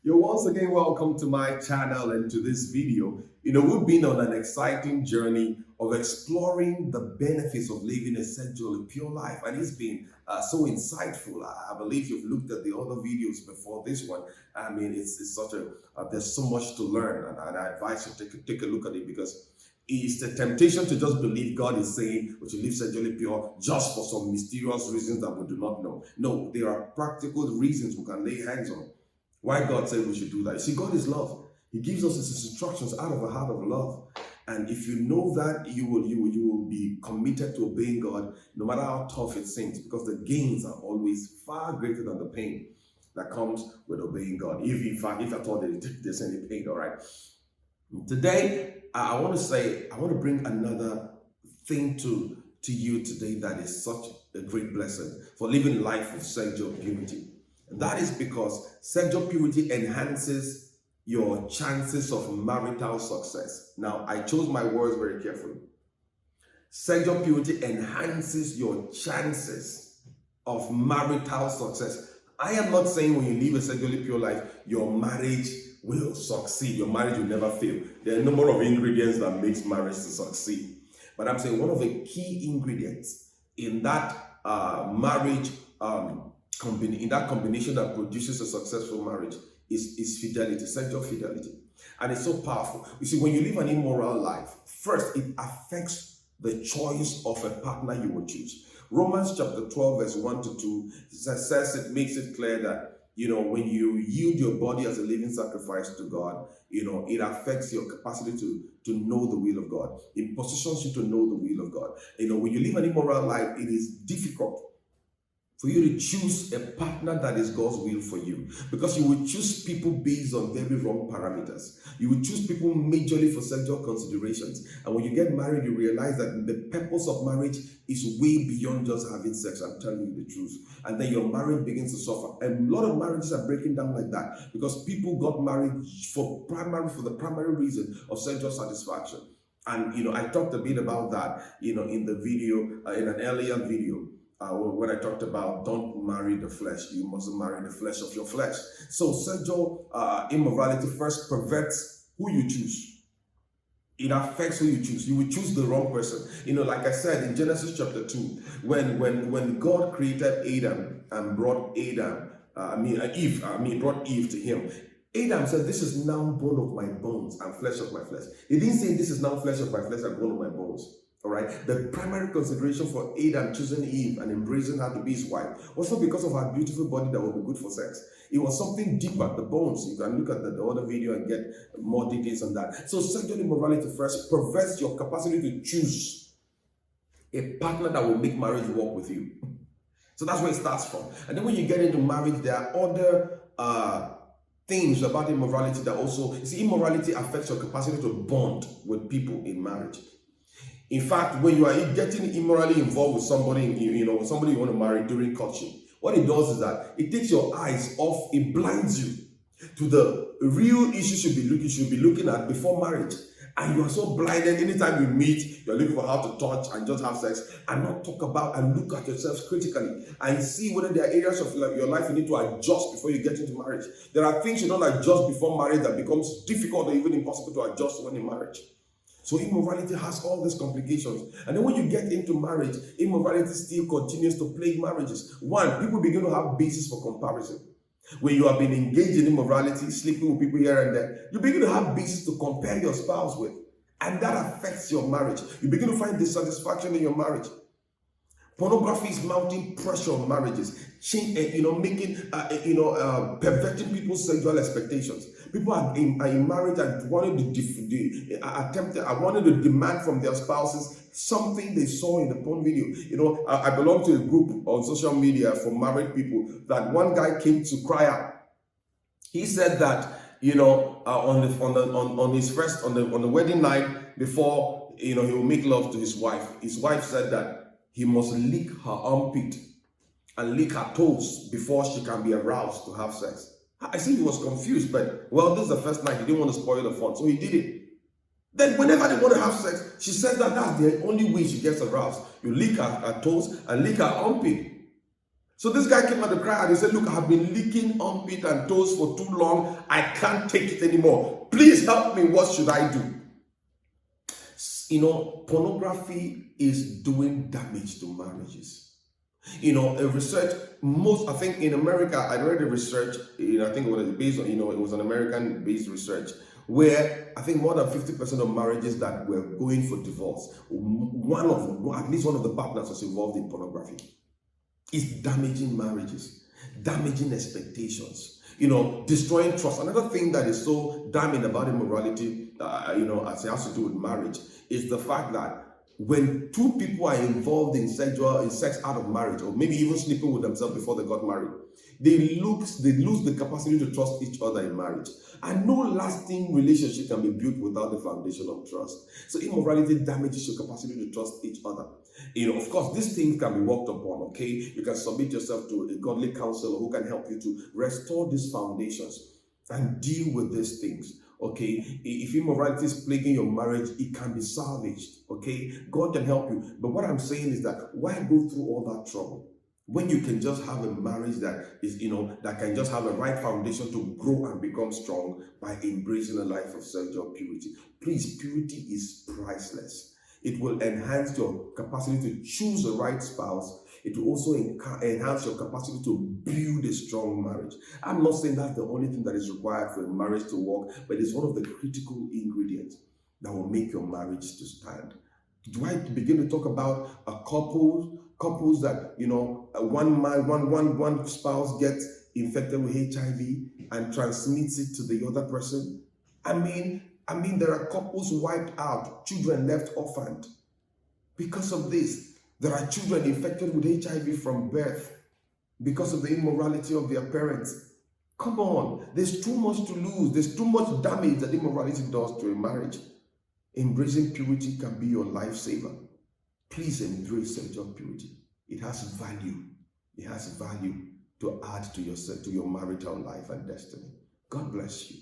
You're once again welcome to my channel and to this video. We've been on an exciting journey of exploring the benefits of living a sexually pure life, and it's been so insightful. I believe you've looked at the other videos before this one. I mean, it's such a there's so much to learn, and I advise you to take a look at it because it's the temptation to just believe God is saying we should live sexually pure just for some mysterious reasons that we do not know. No, there are practical reasons we can lay hands on. Why God said we should do that. You see, God is love. He gives us his instructions out of a heart of love. And if you know that, you will be committed to obeying God, no matter how tough it seems, because the gains are always far greater than the pain that comes with obeying God. If at all there's any pain, all right. Today, I want to bring another thing to you today that is such a great blessing for living life of sexual purity. And that is because sexual purity enhances your chances of marital success. Now, I chose my words very carefully. Sexual purity enhances your chances of marital success. I am not saying when you live a sexually pure life, your marriage will succeed. Your marriage will never fail. There are a number of ingredients that makes marriage to succeed. But I'm saying one of the key ingredients in that marriage in that combination that produces a successful marriage is fidelity, sexual fidelity. And it's so powerful. You see, when you live an immoral life, first, it affects the choice of a partner you will choose. Romans chapter 12, verse 1 to 2 says it makes it clear that, when you yield your body as a living sacrifice to God, it affects your capacity to know the will of God. It positions you to know the will of God. When you live an immoral life, it is difficult for you to choose a partner that is God's will for you, because you will choose people based on very wrong parameters. You will choose people majorly for sexual considerations. And when you get married, you realize that the purpose of marriage is way beyond just having sex. I'm telling you the truth. And then your marriage begins to suffer. And a lot of marriages are breaking down like that because people got married for the primary reason of sexual satisfaction. And I talked a bit about that, in the video, in an earlier video. When I talked about don't marry the flesh, you mustn't marry the flesh of your flesh. So sexual immorality first perverts who you choose. It affects who you choose. You will choose the wrong person. Like I said in Genesis chapter 2, when God created Adam and brought brought Eve to him. Adam said, "This is now bone of my bones and flesh of my flesh." He didn't say, "This is now flesh of my flesh and bone of my bones." All right. The primary consideration for Adam choosing Eve and embracing her to be his wife was not because of her beautiful body that would be good for sex. It was something deeper, the bones. You can look at the other video and get more details on that. So sexual immorality first perverts your capacity to choose a partner that will make marriage work with you. So that's where it starts from. And then when you get into marriage, there are other things about immorality that also, immorality affects your capacity to bond with people in marriage. In fact, when you are getting immorally involved with somebody, somebody you want to marry during courtship, what it does is that it takes your eyes off, it blinds you to the real issues you should be looking at before marriage. And you are so blinded. Anytime you meet, you're looking for how to touch and just have sex and not talk about and look at yourselves critically and see whether there are areas of your life you need to adjust before you get into marriage. There are things you don't adjust before marriage that becomes difficult or even impossible to adjust when in marriage. So immorality has all these complications. And then when you get into marriage, immorality still continues to plague marriages. One, people begin to have basis for comparison. When you have been engaged in immorality, sleeping with people here and there, you begin to have basis to compare your spouse with. And that affects your marriage. You begin to find dissatisfaction in your marriage. Pornography is mounting pressure on marriages, perverting people's sexual expectations. People are in marriage and wanting to demand from their spouses something they saw in the porn video. I belong to a group on social media for married people that one guy came to cry out. He said that on the wedding night before he will make love to his wife. His wife said that he must lick her armpit and lick her toes before she can be aroused to have sex. I see he was confused, but this is the first night. He didn't want to spoil the fun, so he did it. Then whenever they want to have sex, she says that that's the only way she gets aroused. You lick her toes and lick her armpit. So this guy came out to cry and he said, look, I've been licking armpit and toes for too long. I can't take it anymore. Please help me. What should I do? Pornography is doing damage to marriages. A research, I think in America, I read a research, I think it was based on, it was an American-based research, where I think more than 50% of marriages that were going for divorce, at least one of the partners was involved in pornography. It's damaging marriages, damaging expectations, destroying trust. Another thing that is so damning about immorality, as it has to do with marriage, is the fact that when two people are involved in sex out of marriage, or maybe even sleeping with themselves before they got married, they lose the capacity to trust each other in marriage. And no lasting relationship can be built without the foundation of trust. So immorality damages your capacity to trust each other. Of course, these things can be worked upon, okay? You can submit yourself to a godly counselor who can help you to restore these foundations and deal with these things. Okay, if immorality is plaguing your marriage, it can be salvaged. Okay, God can help you. But what I'm saying is that why go through all that trouble when you can just have a marriage that is, that can just have a right foundation to grow and become strong by embracing a life of sexual purity? Please, purity is priceless. It will enhance your capacity to choose the right spouse. It will also enhance your capacity to build a strong marriage. I'm not saying that's the only thing that is required for a marriage to work, but it's one of the critical ingredients that will make your marriage to stand. Do I begin to talk about couples that, one spouse gets infected with HIV and transmits it to the other person? I mean, there are couples wiped out, children left orphaned because of this. There are children infected with HIV from birth because of the immorality of their parents. Come on, there's too much to lose. There's too much damage that immorality does to a marriage. Embracing purity can be your lifesaver. Please embrace sexual purity. It has value. It has value to add to your marital life and destiny. God bless you.